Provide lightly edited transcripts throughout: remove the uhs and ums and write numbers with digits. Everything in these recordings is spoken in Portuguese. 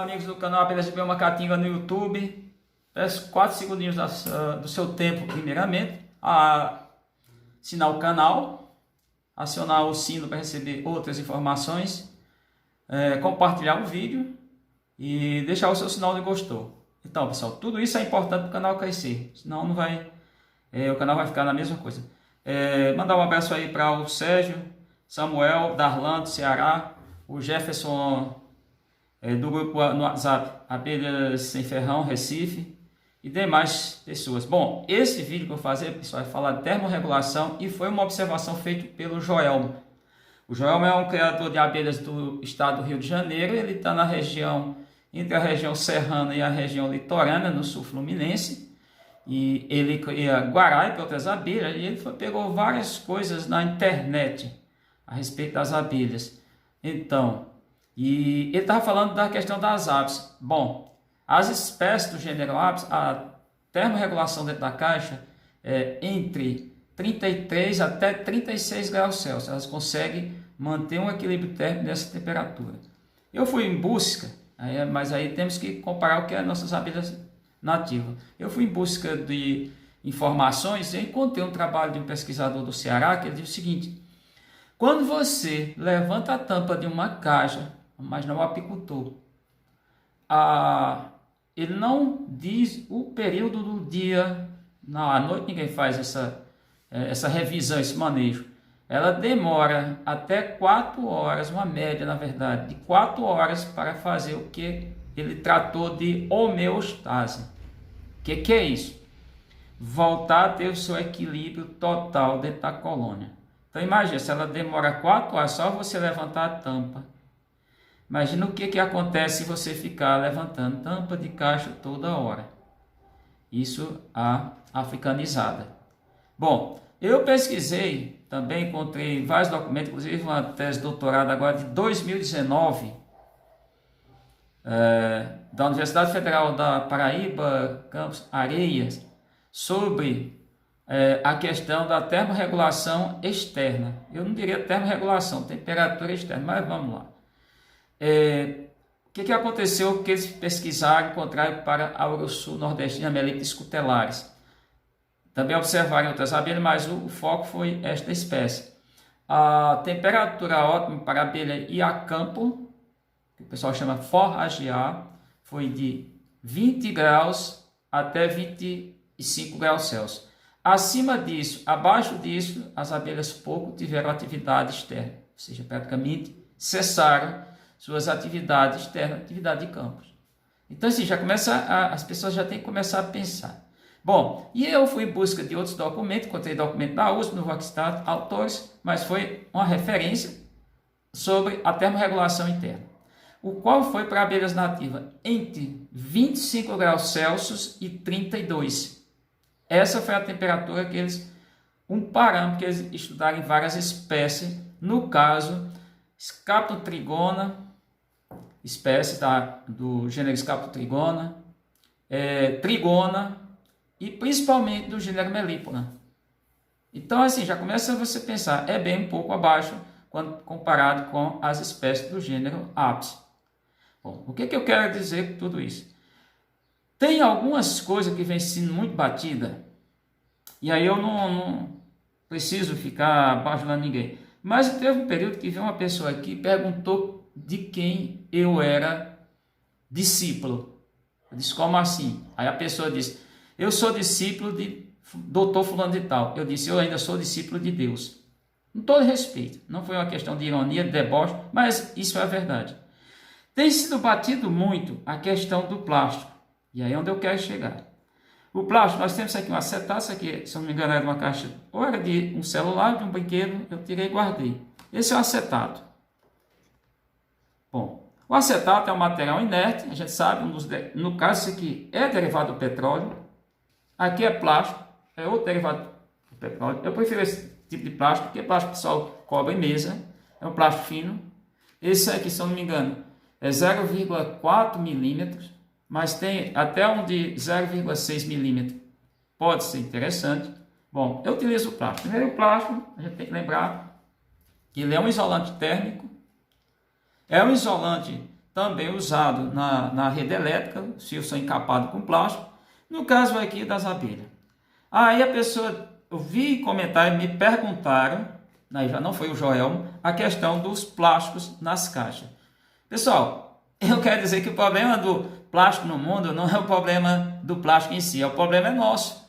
Fala, amigos do canal Abelhas de Biomacatinga no YouTube. Peço 4 segundinhos do seu tempo, primeiramente, a assinar o canal, acionar o sino para receber outras informações, compartilhar o vídeo e deixar o seu sinal de gostou. Então, pessoal, tudo isso é importante para o canal crescer, senão não vai, o canal vai ficar na mesma coisa. Mandar um abraço aí para o Sérgio, Samuel, Darlan do Ceará, o Jefferson do grupo no WhatsApp Abelhas Sem Ferrão, Recife e demais pessoas. Bom, esse vídeo que eu vou fazer, pessoal, vai falar de termorregulação e foi uma observação feita pelo Joelmo. O Joelmo é um criador de abelhas do estado do Rio de Janeiro. Ele está na região, entre a região serrana e a região litorânea, no sul fluminense. E ele cria guará e outras abelhas. E ele pegou várias coisas na internet a respeito das abelhas. Então, e ele estava falando da questão das aves. Bom, as espécies do gênero Apis, a termorregulação dentro da caixa é entre 33 até 36 graus Celsius. Elas conseguem manter um equilíbrio térmico nessa temperatura. Eu fui em busca, mas aí temos que comparar o que é nossas abelhas nativas. Eu fui em busca de informações e encontrei um trabalho de um pesquisador do Ceará que ele diz o seguinte: quando você levanta a tampa de uma caixa, mas não o apicultor, ele não diz o período do dia, à noite ninguém faz essa revisão, esse manejo. Ela demora até 4 horas, uma média na verdade, de 4 horas para fazer o que ele tratou de homeostase. O que é isso? Voltar a ter o seu equilíbrio total dentro da colônia. Então imagina, se ela demora 4 horas, só você levantar a tampa. Imagina o que acontece se você ficar levantando tampa de caixa toda hora. Isso a africanizada. Bom, eu pesquisei, também encontrei vários documentos, inclusive uma tese de doutorado agora de 2019, da Universidade Federal da Paraíba, Campus Areias, sobre a questão da termorregulação externa. Eu não diria termorregulação, temperatura externa, mas vamos lá. O que aconteceu que eles pesquisaram e encontraram para a Aurosul nordestina Meletes scutellarius? Também observaram outras abelhas, mas o foco foi esta espécie. A temperatura ótima para a abelha Iacampo, que o pessoal chama forragear, foi de 20 graus até 25 graus Celsius. Acima disso, abaixo disso, as abelhas pouco tiveram atividade externa, ou seja, praticamente cessaram suas atividades externas, atividade de campos. Então, assim, as pessoas já têm que começar a pensar. Bom, e eu fui em busca de outros documentos, encontrei documento da USP, no Voxstat, autores, mas foi uma referência sobre a termorregulação interna, o qual foi para abelhas nativas entre 25 graus Celsius e 32. Essa foi a temperatura que um parâmetro que eles estudaram em várias espécies, no caso, Scaptotrigona, espécie do gênero Scaptotrigona, Trigona e principalmente do gênero Melipona. Então, assim, já começa você a pensar, é bem um pouco abaixo quando comparado com as espécies do gênero Apis. Bom, o que eu quero dizer com tudo isso? Tem algumas coisas que vêm sendo muito batida, e aí eu não preciso ficar bajulando ninguém. Mas teve um período que veio uma pessoa aqui e perguntou de quem eu era discípulo. Eu disse, como assim? Aí a pessoa disse, eu sou discípulo de doutor fulano de tal. Eu disse, eu ainda sou discípulo de Deus. Com todo respeito, não foi uma questão de ironia, de deboche, mas isso é a verdade. Tem sido batido muito a questão do plástico. E aí é onde eu quero chegar. O plástico, nós temos aqui um acetato, isso aqui, se eu não me engano, era uma caixa, ou era de um celular, de um brinquedo, eu tirei e guardei. Esse é o acetato. Bom, o acetato é um material inerte, a gente sabe, no caso, isso aqui é derivado do petróleo, aqui é plástico, é outro derivado do petróleo. Eu prefiro esse tipo de plástico, porque plástico pessoal cobre mesa, é um plástico fino. Esse aqui, se eu não me engano, é 0,4 milímetros, mas tem até um de 0,6 milímetros. Pode ser interessante. Bom, eu utilizo o plástico. Primeiro, o plástico, a gente tem que lembrar que ele é um isolante térmico, é um isolante também usado na rede elétrica, os fios são encapados com plástico, no caso aqui das abelhas. Aí a pessoa, eu vi comentários, me perguntaram, aí já não foi o Joelmo, a questão dos plásticos nas caixas. Pessoal, eu quero dizer que o problema do plástico no mundo não é o problema do plástico em si, o problema é nosso.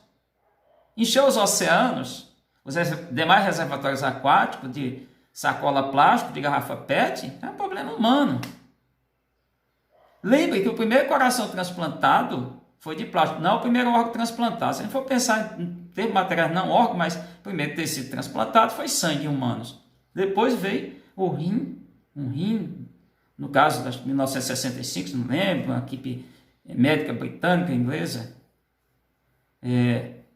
Encher os oceanos, os demais reservatórios aquáticos de sacola plástico, de garrafa PET, é um problema humano. Lembre que o primeiro coração transplantado foi de plástico, não o primeiro órgão transplantado. Se a gente for pensar em termos materiais, não órgão, mas primeiro ter sido transplantado foi sangue em humanos. Depois veio o rim, um rim, no caso de 1965, não lembro, uma equipe médica britânica, inglesa,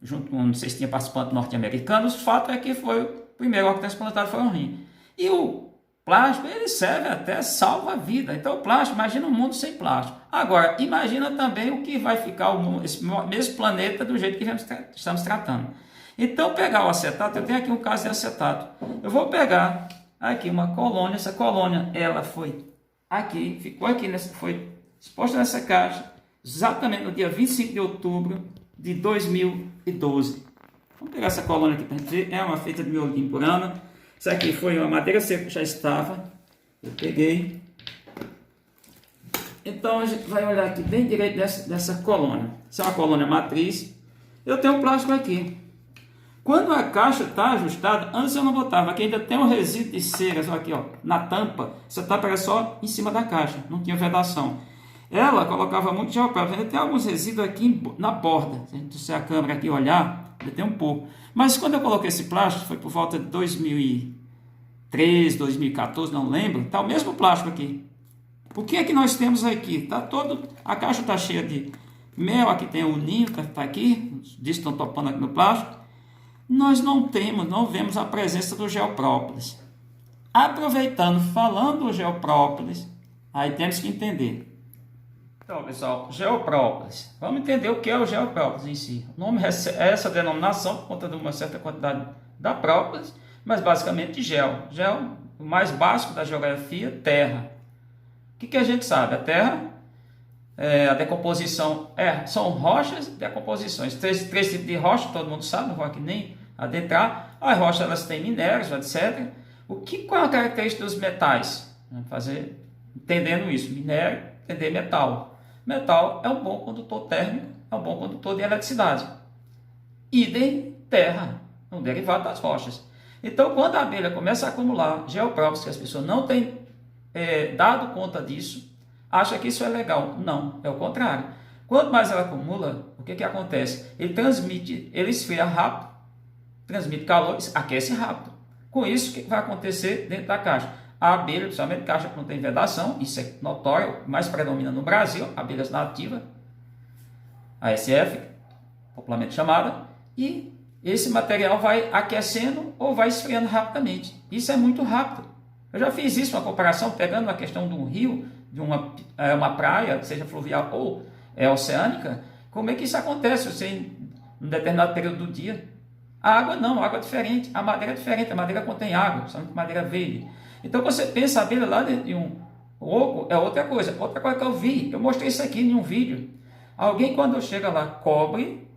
junto com, não sei se tinha participante norte-americano, o fato é que foi o primeiro órgão transplantado foi um rim. E o plástico, ele serve até, salva a vida. Então o plástico, imagina um mundo sem plástico. Agora, imagina também o que vai ficar esse mesmo planeta do jeito que estamos tratando. Então pegar o acetato, eu tenho aqui um caso de acetato. Eu vou pegar aqui uma colônia, essa colônia, ela foi aqui, ficou aqui, foi exposta nessa caixa, exatamente no dia 25 de outubro de 2012. Vamos pegar essa colônia aqui para a gente ver. É uma feita de miolim por ano. Isso aqui foi uma madeira seca que já estava. Eu peguei. Então a gente vai olhar aqui bem direito dessa colônia. Essa é uma colônia matriz. Eu tenho um plástico aqui. Quando a caixa está ajustada, antes eu não botava, aqui ainda tem um resíduo de cera, só aqui ó, na tampa. Essa tampa era só em cima da caixa, não tinha vedação. Ela colocava muito gel próprio, ainda tem alguns resíduos aqui na borda. Se a gente trouxer a câmera aqui e olhar, ainda tem um pouco. Mas quando eu coloquei esse plástico, foi por volta de 2013, 2014, não lembro, está o mesmo plástico aqui. O que é que nós temos aqui? Tá todo, a caixa está cheia de mel, aqui tem o ninho, está aqui, os discos estão topando aqui no plástico. Nós não vemos a presença do gel própolis. Aproveitando, falando do gel própolis, aí temos que entender. Então, pessoal, gel própolis. Vamos entender o que é o gel própolis em si. O nome é essa denominação por conta de uma certa quantidade da própolis, mas basicamente gel. Gel, o mais básico da geografia, terra. O que a gente sabe? A terra, a decomposição, são rochas e decomposições. Três tipos de rocha, todo mundo sabe, não vou aqui nem adentrar. As rochas elas têm minérios, etc. Qual é a característica dos metais? Vamos fazer entendendo isso. Minério, entender metal. Metal é um bom condutor térmico, é um bom condutor de eletricidade. Idem terra, um derivado das rochas. Então, quando a abelha começa a acumular gel própolis, que as pessoas não têm dado conta disso, acha que isso é legal. Não, é o contrário. Quanto mais ela acumula, o que acontece? Ele esfria rápido, transmite calor, aquece rápido. Com isso, o que vai acontecer dentro da caixa? A abelha, principalmente caixa que não tem vedação, isso é notório, mais predomina no Brasil, abelhas nativas, ASF, popularmente chamada, e esse material vai aquecendo ou vai esfriando rapidamente. Isso é muito rápido. Eu já fiz isso, uma comparação, pegando uma questão de um rio, de uma praia, seja fluvial ou oceânica, como é que isso acontece? Você, em um determinado período do dia, a água não, a água é diferente, a madeira é diferente, a madeira contém água, principalmente madeira verde. Então, você pensa a abelha lá dentro de um oco, é outra coisa. Outra coisa que eu vi, eu mostrei isso aqui em um vídeo. Alguém, quando chega lá, cobre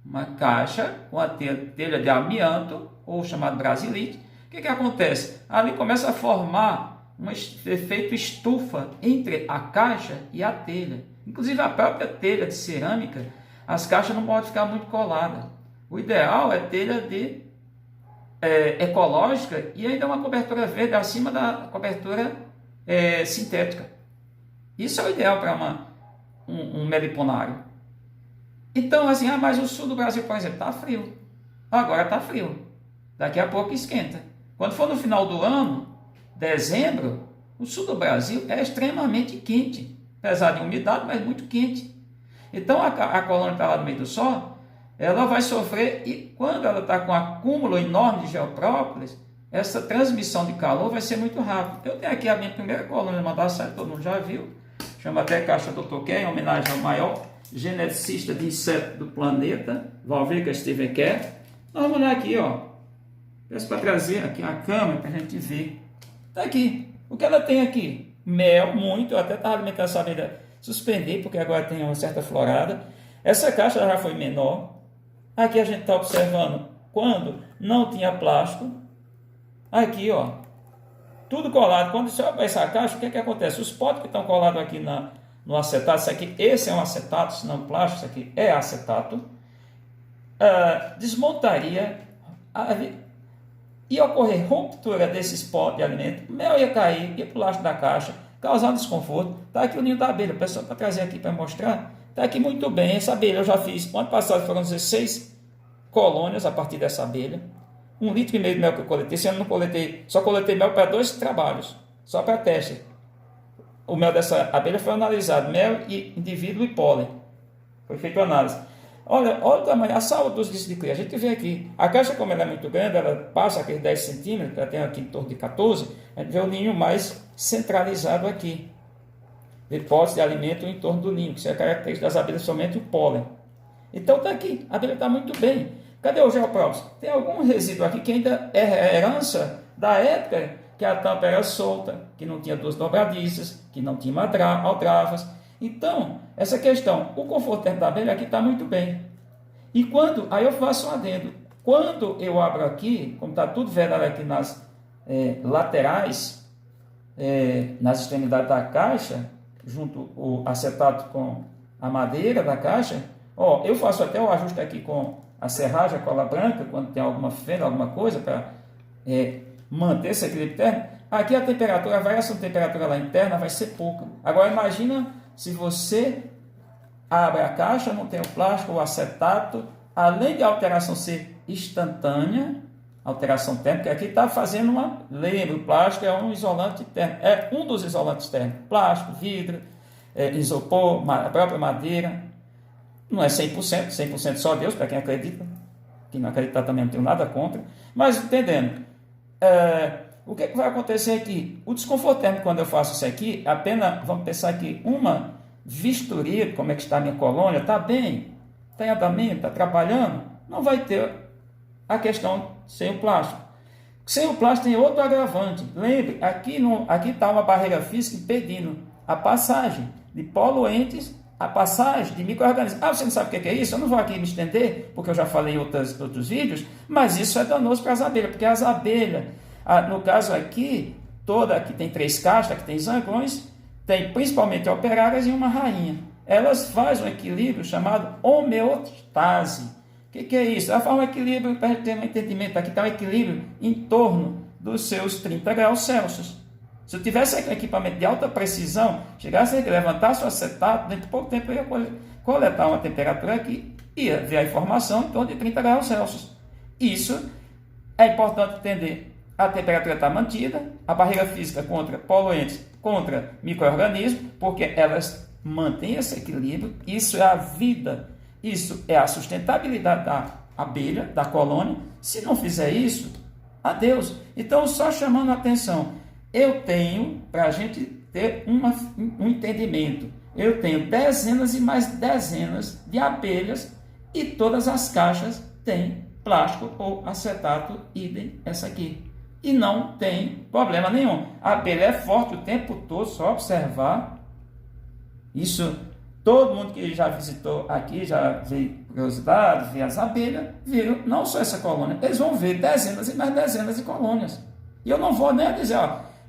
uma caixa com a telha de amianto, ou chamado brasilite. O que acontece? Ali começa a formar um efeito estufa entre a caixa e a telha. Inclusive, a própria telha de cerâmica, as caixas não podem ficar muito coladas. O ideal é telha ecológica e ainda uma cobertura verde acima da cobertura sintética. Isso é o ideal para um meliponário. Então, assim, mas o sul do Brasil, por exemplo, está frio. Agora está frio. Daqui a pouco esquenta. Quando for no final do ano, dezembro, o sul do Brasil é extremamente quente. Apesar de umidade, mas muito quente. Então, a colônia está lá no meio do sol, ela vai sofrer, e quando ela está com um acúmulo enorme de gel própolis, essa transmissão de calor vai ser muito rápida. Eu tenho aqui a minha primeira colônia Mandassari, todo mundo já viu, chama até Caixa Dr. Kerr, em homenagem ao maior geneticista de inseto do planeta, Valvika Steven Kerr. Nós vamos olhar aqui, ó. Peço para trazer aqui a câmera para a gente ver. Está aqui. O que ela tem aqui? mel, muito. Eu até estava alimentando essa abelha, suspendi, porque agora tem uma certa florada. Essa caixa já foi menor. Aqui a gente está observando quando não tinha plástico. Aqui, ó, tudo colado. Quando você abre essa caixa, o que acontece? Os potes que estão colados aqui no acetato, isso aqui, esse é um acetato, se não plástico, isso aqui é acetato, desmontaria, ia ocorrer ruptura desses potes de alimento, mel ia cair, ia para o lastro da caixa, causar desconforto. Está aqui o ninho da abelha, o pessoal para trazer aqui para mostrar, está aqui muito bem. Essa abelha eu já fiz, ano passado foram 16 colônias a partir dessa abelha, 1,5 litro de mel que eu coletei. Esse ano não coletei, só coletei mel para 2 trabalhos, só para teste. O mel dessa abelha foi analisado, mel e indivíduo e pólen, foi feita análise. Olha o tamanho, a saúde dos discos de cria. A gente vê aqui, a caixa como ela é muito grande, ela passa aqueles 10 centímetros, ela tem aqui em torno de 14, a gente vê o ninho mais centralizado aqui, depósito de alimento em torno do ninho, que isso é a característica das abelhas, somente o pólen. Então está aqui, a abelha está muito bem. Cadê o geoprópolis? Tem algum resíduo aqui que ainda é herança da época que a tampa era solta, que não tinha duas dobradiças, que não tinha aldravas. Então, essa questão, o conforto térmico da abelha aqui está muito bem. E quando, aí eu faço um adendo, quando eu abro aqui, como está tudo vedado aqui nas laterais, nas extremidades da caixa, junto o acetato com a madeira da caixa, ó, eu faço até o ajuste aqui com a serragem, a cola branca, quando tem alguma fenda, alguma coisa, para manter esse equilíbrio térmico. Aqui a temperatura, a variação de temperatura lá interna vai ser pouca. Agora imagina se você abre a caixa, não tem o plástico, o acetato, além de a alteração ser instantânea, alteração térmica, aqui está fazendo uma... Lembra, o plástico é um isolante térmico, é um dos isolantes térmicos. Plástico, vidro, isopor, a própria madeira. Não é 100%, 100% só Deus, para quem acredita. Quem não acreditar também não tenho nada contra. Mas entendendo, o que vai acontecer aqui? O desconforto térmico, quando eu faço isso aqui, apenas, vamos pensar aqui, uma vistoria, como é que está a minha colônia, está bem, está em andamento, está trabalhando, não vai ter a questão sem o plástico. Sem o plástico tem outro agravante. Lembre, aqui está uma barreira física impedindo a passagem de poluentes, a passagem de micro-organismos. Você não sabe o que é isso? Eu não vou aqui me estender, porque eu já falei em outros vídeos, mas isso é danoso para as abelhas, porque as abelhas, no caso aqui, aqui tem 3 caixas, aqui tem zangões, tem principalmente operárias e uma rainha. Elas fazem um equilíbrio chamado homeostase. O que é isso? Ela faz um equilíbrio, para ter um entendimento, aqui está um equilíbrio em torno dos seus 30 graus Celsius. Se eu tivesse um equipamento de alta precisão, chegasse a levantar seu acetato, dentro de pouco tempo eu ia coletar uma temperatura aqui, ia ver a informação em torno de 30 graus Celsius. Isso é importante entender. A temperatura está mantida, a barreira física contra poluentes, contra micro-organismos, porque elas mantêm esse equilíbrio. Isso é a vida, isso é a sustentabilidade da abelha, da colônia. Se não fizer isso, adeus. Então, só chamando a atenção, eu tenho, para a gente ter um entendimento, eu tenho dezenas e mais dezenas de abelhas e todas as caixas têm plástico ou acetato, idem essa aqui. E não tem problema nenhum. A abelha é forte o tempo todo, só observar. Isso, todo mundo que já visitou aqui, já veio curiosidade, vê as abelhas, viram não só essa colônia, eles vão ver dezenas e mais dezenas de colônias. E eu não vou nem dizer,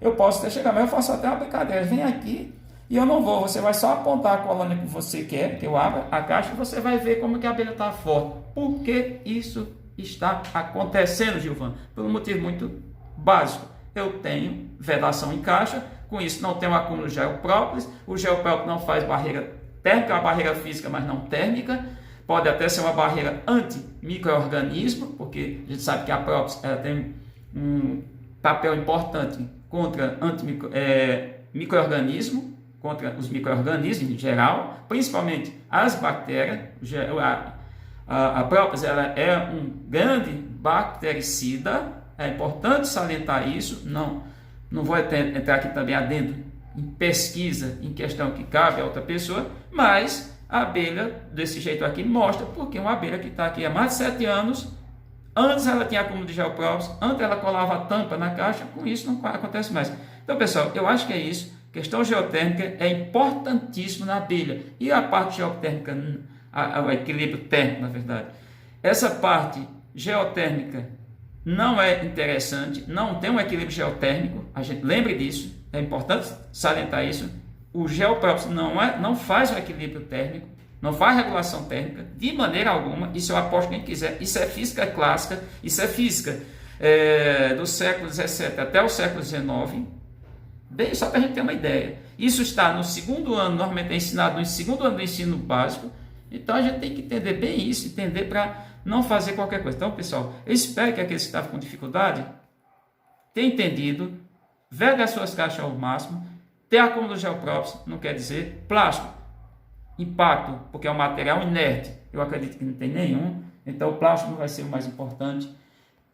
eu posso até chegar, mas eu faço até uma brincadeira, vem aqui e eu não vou, você vai só apontar a colônia que você quer, que eu abra a caixa e você vai ver como que a abelha está forte. Por que isso está acontecendo, Gilvan? Por um motivo muito básico. Eu tenho vedação em caixa, com isso não tem um acúmulo de geoprópolis, o geoprópolis não faz barreira térmica, é uma barreira física, mas não térmica, pode até ser uma barreira anti-micro-organismo, porque a gente sabe que a própolis ela tem um papel importante contra micro-organismo, contra os micro-organismos em geral, principalmente as bactérias. A própolis ela é um grande bactericida. É importante salientar isso, não vou entrar aqui também adentro em pesquisa, em questão que cabe a outra pessoa, mas a abelha, desse jeito aqui, mostra porque uma abelha que está aqui há mais de 7 anos, antes ela tinha acúmulo de geoprópolis, antes ela colava a tampa na caixa, com isso não acontece mais. Então, pessoal, eu acho que é isso. Questão geotérmica é importantíssimo na abelha. E a parte geotérmica, o equilíbrio térmico, na verdade. Essa parte geotérmica não é interessante, não tem um equilíbrio geotérmico. A gente lembre disso, é importante salientar isso. O geopróprio não faz um equilíbrio térmico, não faz regulação térmica de maneira alguma. Isso eu aposto quem quiser. Isso é física clássica, isso é física do século XVII até o século XIX. Bem, só para a gente ter uma ideia. Isso está no segundo ano, normalmente é ensinado no segundo ano do ensino básico. Então a gente tem que entender bem isso, entender para não fazer qualquer coisa. Então, pessoal, eu espero que aqueles que estavam com dificuldade tenham entendido, veja as suas caixas ao máximo. Ter acúmulo geopróprio não quer dizer plástico. Impacto, porque é um material inerte. Eu acredito que não tem nenhum. Então o plástico não vai ser o mais importante,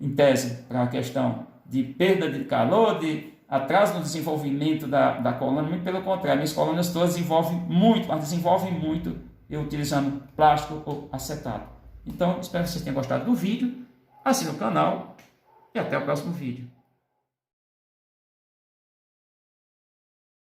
em tese, para a questão de perda de calor, de atraso no desenvolvimento da colônia. Muito pelo contrário, minhas colônias todas desenvolvem muito, mas desenvolvem muito eu utilizando plástico ou acetato. Então, espero que vocês tenham gostado do vídeo. Assine o canal e até o próximo vídeo.